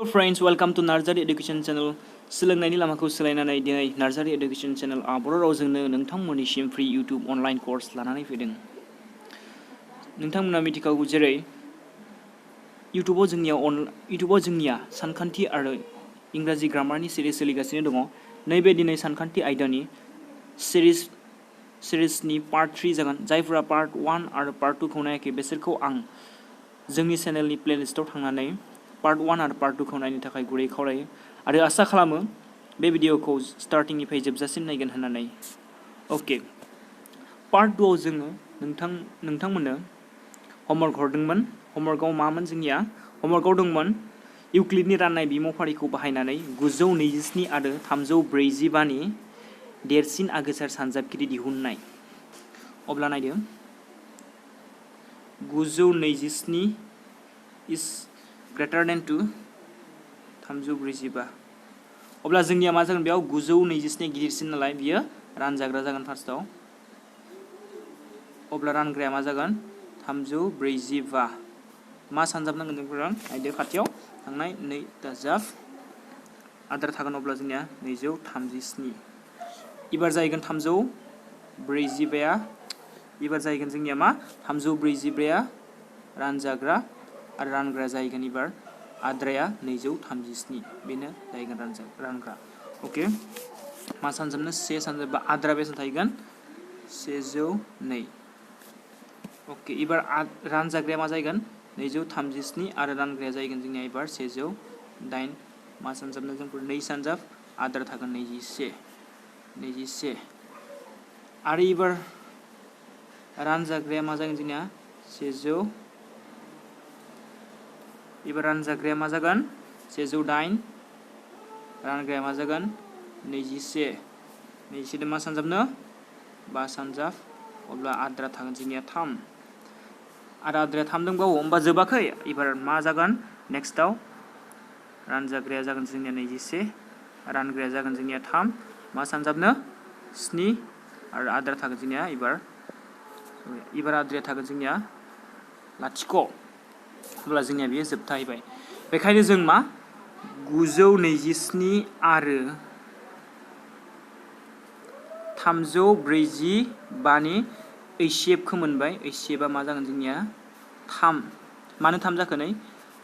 Friends, welcome to Nursery Education Channel. सोलोंनायनि लामाखौ सोलायनानै दिनै Nursery Education Channel बर' रावजोंनो नोंथांमोननिसिम फ्रि YouTube अनलाइन कर्स लानानै फैदों। नोंथांमोना मिथिखागौ जेरै YouTubeआव जोंनिया सानखान्थि आरो इंराजि ग्रामारनि सिरिज सोलिगासिनो दङ। नैबे दिनै सानखान्थि आयदानि सिरिजनि Part-3 जागोन। जायफोरा Part-1 आरो Part-2 खौ नायाखै बिसोरखौ आं जोंनि चेनेलनि प्लेलिस्टआव थांनानै Part-1 आरो Part-2 खौ नायनो थाखाय गुरै खावलायो आरो आसा खालामो बे भिडिअखौ स्टार्टिंनिफ्राय जोबजासिम नायगोन होननानै। ओके, Part-2आव जोङो नोंथांमोननो होमवर्क हरदोंमोन। होमवर्कआव मामोन जोंनिया? होमवर्कआव दंमोन इउक्लिडनि राननाय बिमुं-फारिखौ बाहायनानै 927 आरो 345 नि देरसिन आगोसार सानजाबगिरि दिहुननाय। अब्ला नायदो 927 is greater than to 345। अब्ला जोंनिया मा जागोन? बेयाव 927 गिदिरसिन नालाय बियो रानजाग्रा जागोन फार्स्टआव। अब्ला रानग्राया मा जागोन? 345। मा सानजाबनांगोन जोंफोरा? नायदो खाथियाव थांनाय 2 दाजाब आद्रा थागोन। अब्ला जोंनिया 237 इबार जाहैगोन 345 इबार जाहैगोन जोंनिया मा? 345 रानजाग्रा आरो रानग्रा जाहैगोन इबार आद्राया 237 बेनो जाहैगोन रानग्रा। ओके, मा सानजाबनो? 1 सानजाबबा आद्रा बेसेबां थाहैगोन? 102। ओके, इबार रानजाग्राया मा जाहैगोन? 237 आरो रानग्राया जाहैगोन जोंनिया इबार 108। मा सानजाबनो जोंफोर? 2 सानजाब आद्रा थागोन 21 आरो इबार रानजाग्राया मा जागोन जोंनिया? 100। इबार रानजाग्राया मा जागोन? 108 रानग्राया मा जागोन? 21 मा सानजाबनो? 5 सानजाब। अब्ला आद्रा थागोन जोंनिया 3 आरो आद्राया 3 दंबावो। होमबा जोबाखै। इबार मा जागोन? नेक्स्टआव रानजाग्राया जागोन जोंनिया 21 रानग्राया जागोन जोंनिया 3। मा सानजाबनो? 7 आरो आद्रा थागोन जोंनिया इबार आद्राया थागोन जोंनिया 0। अब्ला जोंनिया बेयो जोबथाहैबाय। बेखायनो जों मा 927 आरो 345 नि HCFखौ मोनबाय। HCFआ मा जागोन जोंनिया? 3। मानो 3 जाखो? नै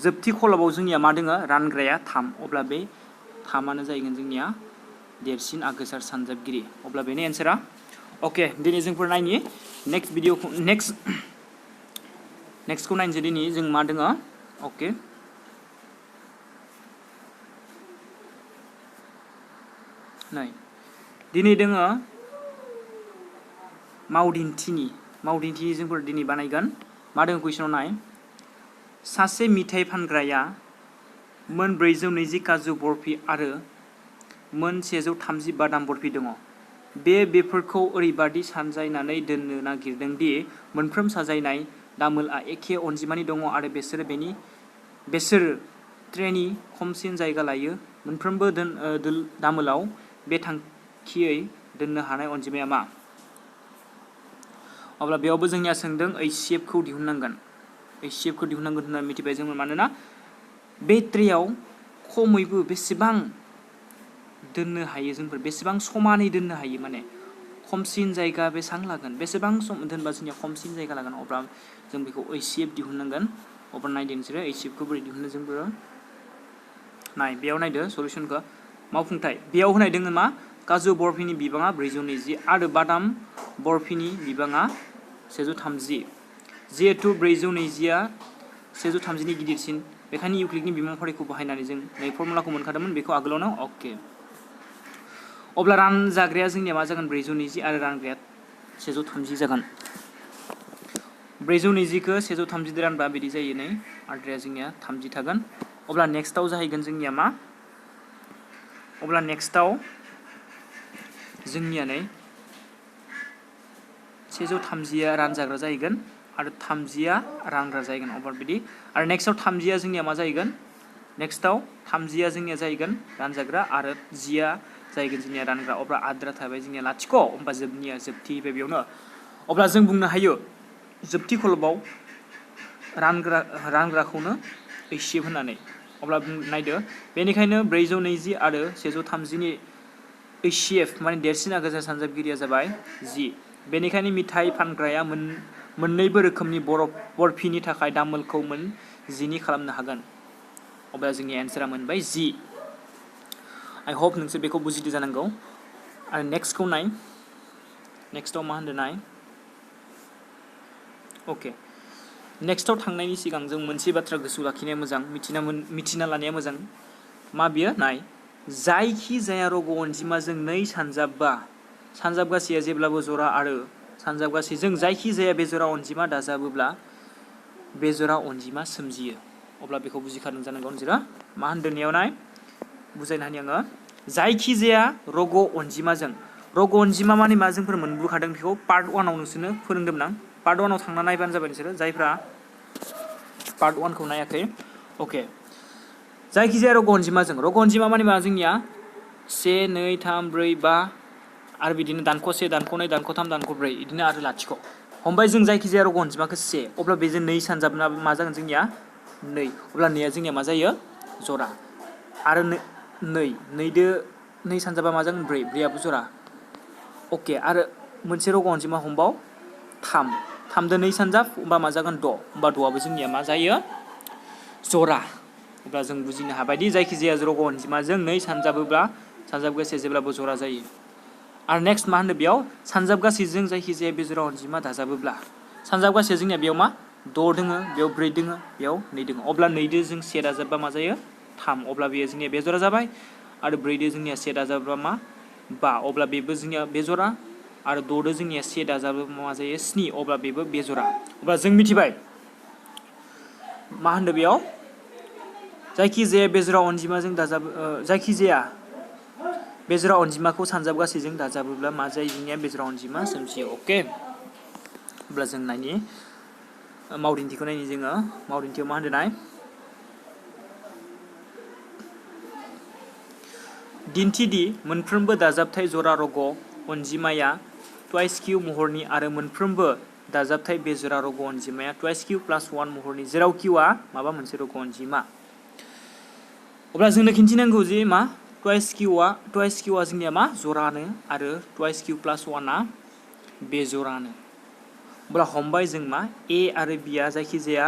जोबथि खलबाव जोंनिया मा दोङो? रानग्राया 3। अब्ला बे 3आनो जाहैगोन जोंनिया देरसिन आगोसार सानजाबगिरि। अब्ला बेनो एन्सारा। ओके, दिनै जोंफोर नायनि नेक्स्ट भिडिअखौ नेक्स्टखौ नायनोसै। दिनै जों मा दोङो? ओके, नै दिनै दोङो मावदिन्थिनि जोंफोर दिनै बानायगोन। मा दोङो कुइसनाव नाय? सासे मिथाइ फानग्राया मोन 420 काजु बरफि आरो मोन 130 बादाम बरफि दङ। बेफोरखौ ओरैबादि साजायनानै दोननो नागिरदों दि मोनफ्रोम साजायनाय दामोलआ एखे अनजिमानि दङ आरो बेसोरो ट्रेनि खमसिन जायगा लायो। मोनफ्रोमबो दामोलाव बे थांखियै दोननो हानाय अनजिमाया मा? अब्ला बेयावबो जोंनिया सोंदों HCFखौ दिहुननांगोन। HCFखौ दिहुननांगोन होनना मिथिबाय जों। मानोना बे ट्रेयाव खमैबो बेसेबां दोननो हायो जोंफोर? बेसेबां समानै दोननो हायो? माने खमसिन जायगा बेसेबां लागोन? बेसेबां सम दोनबा जोंनिया खमसिन जायगा लागोन? अब्ला जों बेखौ HCF दिहुननांगोन। अब्ला नायदो नोंसोरो HCFखौ बोरै दिहुनो जोंफोर। नाय, बेयाव नायदो सल्युसनखौ। मावफुंथाय बेयाव होनाय दोङो मा? काजु बरफिनि बिबाङा 420 आरो बादाम बरफिनि बिबाङा 130। जिहेतु 420आ 130 नि गिदिरसिन, बेखायनो इउक्लिडनि बिमुं-फारिखौ बाहायनानै जों नै फर्मुलाखौ मोनखादोंमोन बेखौ आगोलावनो। ओके, अब्ला रानजाग्राया जोंनिया मा जागोन? 420 आरो रानग्राया 130 जागोन। 420खौ 130 रानबा बिदि जायो। नै आद्राया जोंनिया 30 थागोन। अब्ला नेक्स्टआव जाहैगोन जोंनिया मा? अब्ला नेक्स्टआव जोंनिया नै 130आ रानजाग्रा जाहैगोन आरो 30आ रानग्रा जाहैगोन। अब्ला बिदि आरो नेक्स्टआव 30आ जोंनिया मा जाहैगोन? नेक्स्टआव 30आ जोंनिया जाहैगोन रानजाग्रा आरो 10आ जाहैगोन जोंनिया रानग्रा। अब्ला आद्रा थाबाय जोंनिया 0। होमबा जोबथिबाय बेयावनो। अब्ला जों बुंनो हायो जोबथि खलबाव रानग्राखौनो HCF होननानै। अब्ला नायदो बेनिखायनो 420 आरो 130 नि HCF माने देरसिन आगोजा सानजाबगिरिया जाबाय 10 बेनिखायनो मिथाइ फानग्राया मोननैबो रोखोमनि बरफिनि थाखाय दामोलखौ 10 खालामनो हागोन अब्ला जोंनि एन्सारा मोनबाय 10 आइ होप नोंसोर बेखौ बुजिदो जानांगौ आरो नेक्स्टखौ नाय नेक्स्टआव मा होनदों नाय ओके नेक्स्टआव थांनायनि सिगां जों मोनसे बाथ्रा गोसोआव लाखिनाया मोजां मिथिना लानाया मोजां मा बियो नाय जायखि जाया रग' अनजिमाजों 2 सानजाबगासेया जेब्लाबो जरा आरो सानजाबगासेजों जायखि जाया बेजरा अनजिमा दाजाबोब्ला बेजरा अनजिमा सोमजियो अब्ला बेखौ बुजिखादों जानांगौ नोंसोरो मा होनदों नेयाव नाय बुजायना होनि आङो जायखि जाया रग' अनजिमाजों रग' अनजिमा माने मा जोंफोर मोनबोखादों बेखौ पार्ट 1 आव नोंसोरनो फोरोंदोंमोन आं पार्ट 1 आव थांना नायबानो जाबाय नोंसोरो जायफ्रा पार्ट 1 खौ नायाखै ओके जायखिजाया रग' अनजिमा माने मा जोंनिया 1 2 3 4 5 आरो बिदिनो दानख' 1 दानख' 2 दानख' 3 दानख' 4 बिदिनो आरो लाथिख' हमबाय जों जायखिजाया रग' अनजिमाखौ 1 अब्ला बेजों 2 सानजाबना मा जागोन जोंनिया 2 अब्ला 2आ जोंनिया मा जायो जरा आरो 2 सानजाबा मा जागोन 4 4आबो जरा ओके आरो मोनसे रग' अनजिमा हमबाव 3 2 सानजाब होमबा मा जागोन 6 होमबा 6आबो जोंनिया मा जायो जरा अब्ला जों बुजिनो हाबायदि जायखिजाया रग' अनजिमाजों 2 सानजाबोब्ला सानजाबगासेया जेब्लाबो जरा जायो आरो नेक्स्ट मा होनो बेयाव सानजाबगासेजों जायखिजाया बेजरा अनजिमा दाजाबोब्ला सानजाबगासेया जोंनिया बेयाव मा 6 दोङो बेयाव 4 दोङो बेयाव 2 दोङो अब्ला 2 दो जों 1 दाजाबबा मा जायो 3 अब्ला बेयो जोंनिया बेजरा जाबाय आरो 4 दो जोंनिया 1 दाजाबबा मा 5 अब्ला बेबो जोंनिया बेजरा आरो 6 दो जोंनिया 1 दाजाबबा मा जायो 7 अब्ला बेबो बेजरा अब्ला जों मिथिबाय मा होनदो बेयाव जायखिजाया बेजरा अनजिमाजों जायखिजाया बेजरा अनजिमाखौ सानजाबगासेजों दाजाबोब्ला मा जायो जोंनिया बेजरा अनजिमा सोमजियो ओके अब्ला जों नायनि मावदिन्थिखौ नायनि जोङो मावदिन्थियाव मा होनदों नाय दिन्थिदि मोनफ्रोमबो दाजाबथाय जरा रग' अनजिमाया ट्वाइस किउ महरनि आरो मोनफ्रोमबो दाजाबथाय बेजरा रग' अनजिमाया ट्वाइस किउ प्लास 1 महरनि जेराव किउआ माबा मोनसे रग' अनजिमा अब्ला जोंनो खिन्थिनांगौ जे मा ट्वाइस किउआ जोंनिया मा जरानो आरो ट्वाइस किउ प्लास 1आ बेजरानो अब्ला हमबाय जों मा ए आरो बिआ जायखिजाया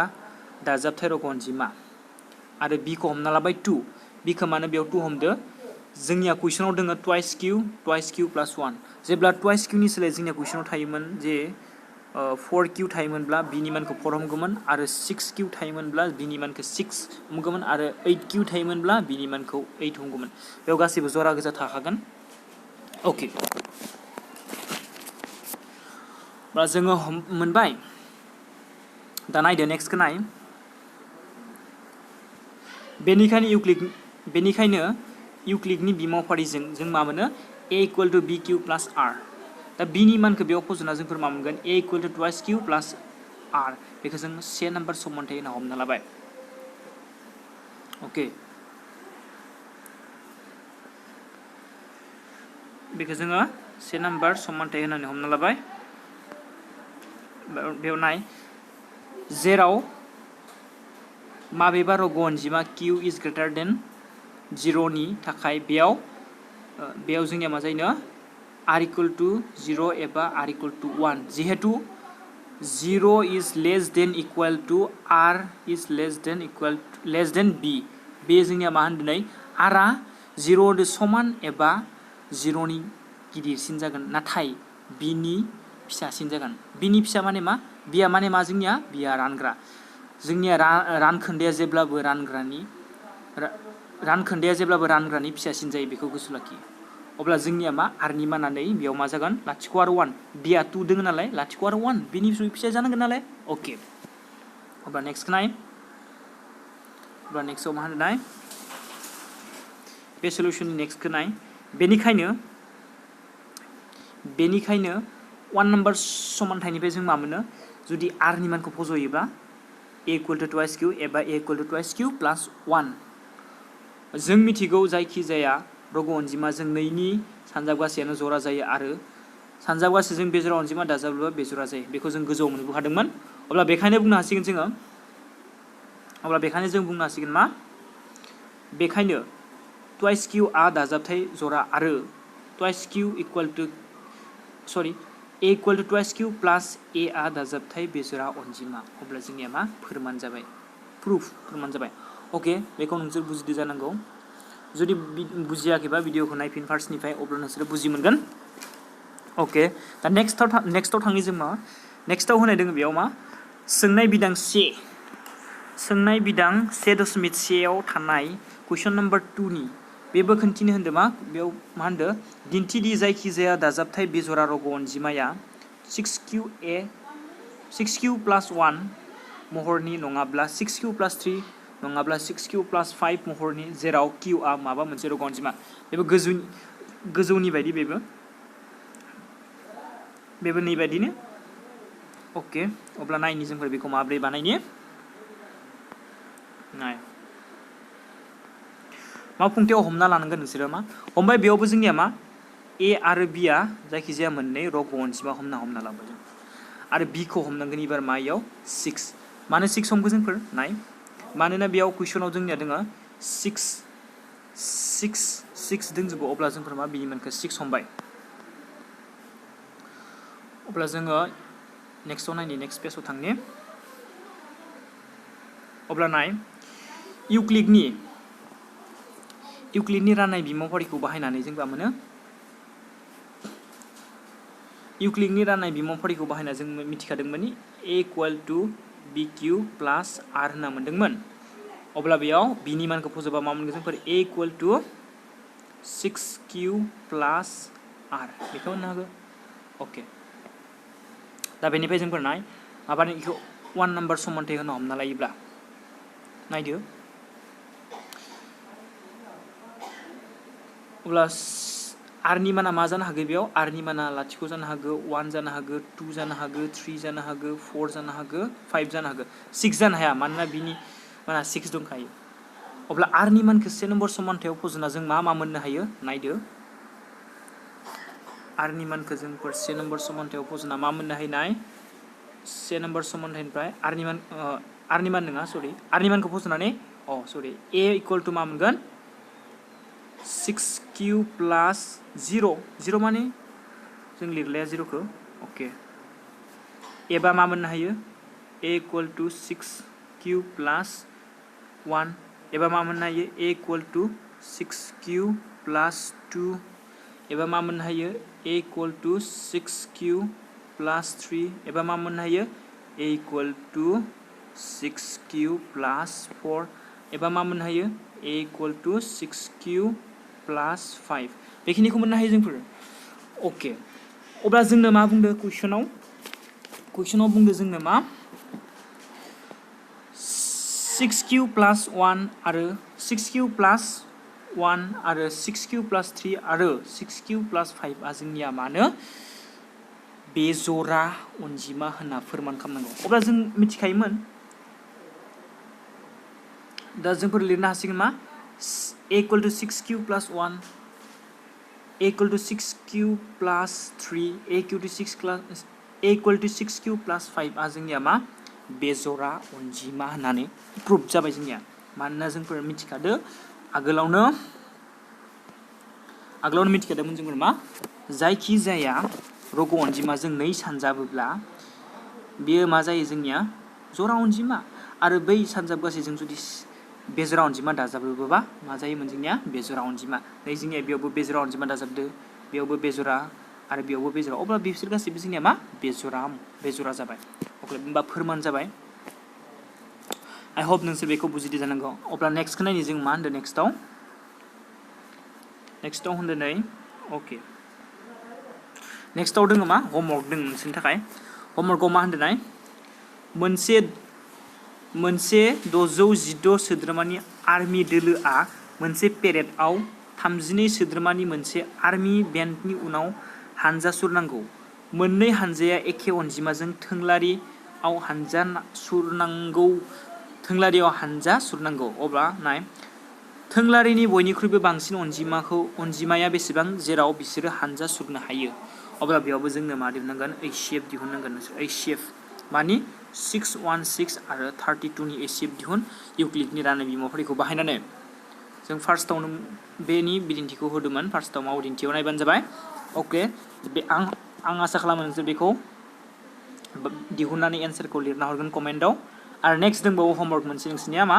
दाजाबथाय रग' अनजिमा आरो बिखौ हमना लाबाय 2 बिखौ मानो बेयाव 2 हमदो जोंनिया कुइसनाव दोङो ट्वाइस किउ प्लास 1 जेब्ला ट्वाइस किउनि सोलाय जोंनिया कुइसनाव थायोमोन जे 4 किउ थायोमोनब्ला बिनि मानखौ 4 हमगौमोन आरो 6 किउ थायोमोनब्ला बिनि मानखौ 6 हमगौमोन आरो 8 किउ थायोमोनब्ला बिनि मानखौ 8 हमगौमोन बेयाव गासैबो जरा गोजा थाखागोन ओके अब्ला जोङो मोनबाय दा नायदो नेक्स्टखौ नाय बेनिखायनो इउक्लिडनि बिमावफारिजों जों मा मोनो a equal to B Q plus R दा बिनि मानखौ बेयाव फज'ना जोंफोर मा मोनगोन a equal to twice Q plus R बेखौ जों 1 नाम्बार समानथाय होना हमना लाबाय ओके बेखौ जोङो 1 नाम्बार समानथाय होनानै हमना लाबाय बेयाव नाय जेराव माबेबा रग' अनजिमा किउ इज ग्रेटार देन 0 नि थाखाय बेयाव जोंनिया मा जायो आर इक्वल टु 0 एबा आर इक्वल टु 1 जिहेतु 0 इज लेस देन इक्वल टु आर इज लेस देन बि बे जोंनिया मा होनदों नै आरआ 0 दो समान एबा 0 नि गिदिरसिन जागोन नाथाय बिनि फिसासिन जागोन बिनि फिसा माने मा बिया माने मा जोंनिया बिया रानग्रा जोंनिया रानखोन्दाया जेब्लाबो रानग्रानि फिसासिन जायो बेखौ गोसोआव लाखि अब्ला जोंनिया मा आरनि माना नै बेयाव मा जागोन लाथिख' आरो 1 बिया 2 दोङो नालाय लाथिख' आरो 1 बिनि फिसा जानांगोन नालाय ओके अब्ला नेक्स्ट नाय अब्ला नेक्स्टआव मा होनो नाय बे सल्युसननि नेक्स्टखौ नाय बेनिखायनो 1 नाम्बार समानथायनिफ्राय जों मा मोनो जुदि आरनि मानखौ फज'योब्ला a equal to twice Q एबा a equal to twice Q plus 1 जों मिथिगौ जायखिजाया रग' अनजिमाजों 2 नि सानजाबगासेयानो जरा जायो आरो सानजाबगासेजों बेजरा अनजिमा दाजाबोब्ला बेजरा जायो बेखौ जों गोजौआव मोनबोखादोंमोन अब्ला बेखायनो जों बुंनो हासिगोन मा बेखायनो ट्वाइस q आ दाजाबथाय जरा आरो twice q equal to sorry a equal to twice q plus a आ दाजाबथाय बेजोरा अनजिमा अब्ला जोंनिया मा फोरमान जाबाय प्रुफ फोरमान जाबाय ओके बेखौ नोंसोर बुजिदो जानांगौ जुदि बुजियाखैबा भिडिअखौ नायफिन फार्स्टनिफ्राय अब्ला नोंसोर बुजि मोनगोन ओके दा नेक्स्टआव थांनि जों मा नेक्स्टआव होनाय दोङो बेयाव मा सोंनाय बिदां से दशमिक सेआव थानाय कुइसन नम्बर 2 नि बेबो खोन्थिनो होन्दो मा बेयाव मा होन्दो दिन्थिदि जायखिजाया दाजाबथाय बेजरा रग' अनजिमाया 6q प्लस 1 महरनि नङाब्ला 6q प्लस 3 नङाब्ला 6q प्लस 5 महरनि जेराव q आ माबा मोनसे रग' अनजिमा बेबो गोजौनि बायदि बेबो नै बायदिनो ओके अब्ला नायनि जोंफोर बेखौ माब्रै बानायनि नाय मा फुंथायाव हमना लानांगोन नोंसोरो मा हमबाय बेयावबो जोंनिया मा a आरो b आ जायखिजाया मोननै रग' अनजिमा हमना लाबाय जों आरो b खौ हमनांगोन एबार मायाव 6 मानो 6 हमगो जोंफोर नाय मानोना बेयाव कुइसनाव जोंनिया दोङो 6 दोंजोबो अब्ला जोंफोर मा बिनि मानखौ 6 हमबाय अब्ला जोङो नेक्स्टआव नायनि नेक्स्ट पेजआव थांनि अब्ला नाय इउक्लिडनि राननाय बिमुंफारिखौ बाहायनानै जों मा मोनो इउक्लिडनि राननाय बिमुंफारिखौ बाहायना जों मिथिखादोंमोन a equal to bq plus r होनना मोनदोंमोन अब्ला बेयाव बिनि मानखौ फजोबा मा मोनगोन जोंफोर a equal to 6q plus r बेखौ होननो हागौ ओके दा बेनिफ्राय जोंफोर नाय माबानि इखौ 1 नम्बर समानथाय होना हमना लायोब्ला नायदो अब्ला r नि माना मा जानो हागौ बेयाव r नि माना 0 जानो हागौ 1 जानो हागौ 2 जानो हागौ 3 जानो हागौ 4 जानो हागौ 5 जानो हागौ 6 जानो हाया मानोना बिनि माना 6 दंखायो अब्ला r नि मानखौ 1 नम्बर समानथायाव फजना जों मा मोननो हायो नायदो r नि मानखौ जों 1 नम्बर समानथायाव फजना मा मोननो हायो नाय 1 नम्बर समानथायनिफ्राय r नि मान नङा सरि r नि मानखौ फजनानै a इक्वल टू मा मोनगोन 6q प्लस 0 माने जों लिरलाया 0 खौ ओके एबा मा मोननो हायो a equal to 6q plus 1 एबा मा मोननो हायो a equal to 6q plus 2 एबा मा मोननो हायो a equal to 6q plus 3 एबा मा मोननो हायो a equal to 6q plus 4 एबा मा मोननो हायो a equal to 6q plus 5 बेखिनिखौ मोननो हायो जोंफोर ओके अब्ला जोंनो मा बुंदो कुइसनाव बुंदो जोंनो मा 6q प्लस 1 आरो 6q प्लस 1 आरो 6q प्लस 3 आरो 6q प्लस 5 आ जोंनिया मानो बेजरा अनजिमा होनना फोरमान खालामनांगौ अब्ला जों मिथिखायोमोन दा जोंफोर लिरनो हासिगोन मा a equal to 6q plus 1 a equal to 6q plus 3 a equal to 6q plus 5 आ जोंनिया मा बेजरा अनजिमा होननानै प्रुफ जाबाय जोंनिया मानोना जोंफोर मिथिखादो आगोलावनो मिथिखादोंमोन जोंफोर मा जायखि जाया रग' अनजिमाजों 2 सानजाबोब्ला बेयो मा जायो जोंनिया जरा अनजिमा आरो बै सानजाबगासै जों जुदि बेजरा अनजिमा दाजाबोबा मा जायोमोन जोंनिया बेजरा अनजिमा नै जोंनिया बेयावबो बेजरा अनजिमा दाजाबदो बेयावबो बेजरा आरो बेयावबो बेजरा अब्ला बिसोर गासैबो जोंनिया मा बेजरा जाबाय अब्ला होनबा फोरमान जाबाय आइ होप नोंसोर बेखौ बुजिदो जानांगौ अब्ला नेक्स्टखौ नायनि जों मा होनदों नेक्स्टआव होनदों नै ओके नेक्स्टआव दोङो मा होमवर्क दोङो नोंसोरनि थाखाय होमवर्कआव मा होनदों नाय मोनसे 616 सोद्रोमानि आर्मि दोलोआ मोनसे पेरेडआव 32 सोद्रोमानि मोनसे आर्मि बेन्डनि उनाव हानजा सुरनांगौ मोननै हानजाया एखे अनजिमाजों थोंलारियाव हानजा सुरनांगौ अब्ला नाय थोंलारिनि बयनिख्रुइबो बांसिन अनजिमाया बेसेबां जेराव बिसोरो हानजा सुरनो हायो अब्ला बेयावबो जोंनो मा दिहुननांगोन HCF दिहुननांगोन HCF मानि 616 आरो 32 नि HCF दिहुन इउक्लिडनि राननाय बिमुंफारिखौ बाहायनानै जों फार्स्टआवनो बेनि बिदिन्थिखौ होदोंमोन फार्स्टआव माव दिन्थियाव नायबानो जाबाय अके बे आं आसा खालामो नोंसोर बेखौ दिहुननानै एन्सारखौ लिरना हरगोन कमेन्टआव आरो नेक्स्ट दंबावो होमवर्क मोनसे नोंसोरनिया मा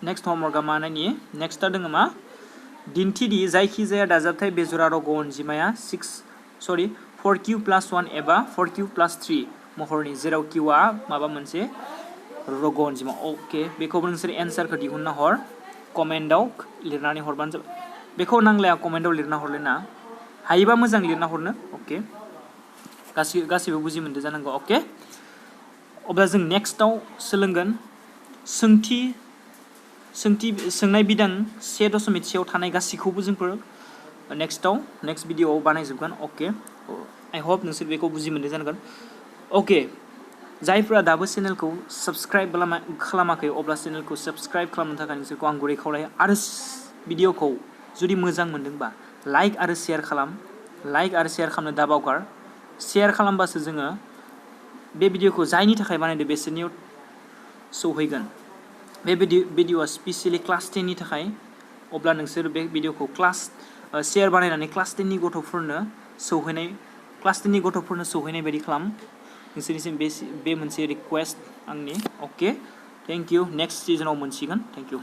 नेक्स्ट होमवर्कआ मा नायनि नेक्स्टआ दङ मा दिन्थिदि जायखिजाया दाजाबथाय बेजोरा रग' अनजिमाया 4q+1 एबा 4q+3 महरनि जेराव qआ माबा मोनसे रग' अनजिमा अके बेखौबो नोंसोर एन्सारखौ दिहुनना हर कमेन्टआव लिरनानै हरबानो जाबाय बेखौ नांलाया कमेन्टआव लिरना हरलेना हायोबा मोजां लिरना हरनो अके गासिबो बुजि मोनदो जानांगौ अके अब्ला जों नेक्स्टआव सोलोंगोन सोंनाय बिदां 1.1 थानाय गासिखौबो जोंफोर नेक्स्ट भिडिअआव बानायजोबगोन अके आइ होप नोंसोर बेखौ बुजि मोनदो जानांगोन अके जायफोरा दाबो चेनेलखौ साबस्क्राइब खालामाखै अब्ला चेनेलखौ साबस्क्राइब खालामनो थाखाय नोंसोरखौ आं गुरै खावलायो आरो भिडिअखौ जुदि मोजां मोनदोंबा लाइक आरो शेयार खालामनो दाबावगार शेयार खालामबासो जोङो बे भिडिअखौ जायनि थाखाय बानायदो बेसोरनियाव सौहैगोन बे भिडिअआ स्पेसियेलि क्लास 10 नि थाखाय अब्ला नोंसोर बे भिडिअखौ शेयार बानायनानै क्लास 10 नि गथ'फोरनो सौहैनाय बायदि खालाम नोंसोरनिसिम बे मोनसे रिक्वेस्ट आंनि अके थेंक इउ नेक्स्ट सिजनाव मोनसिगोन थेंक इउ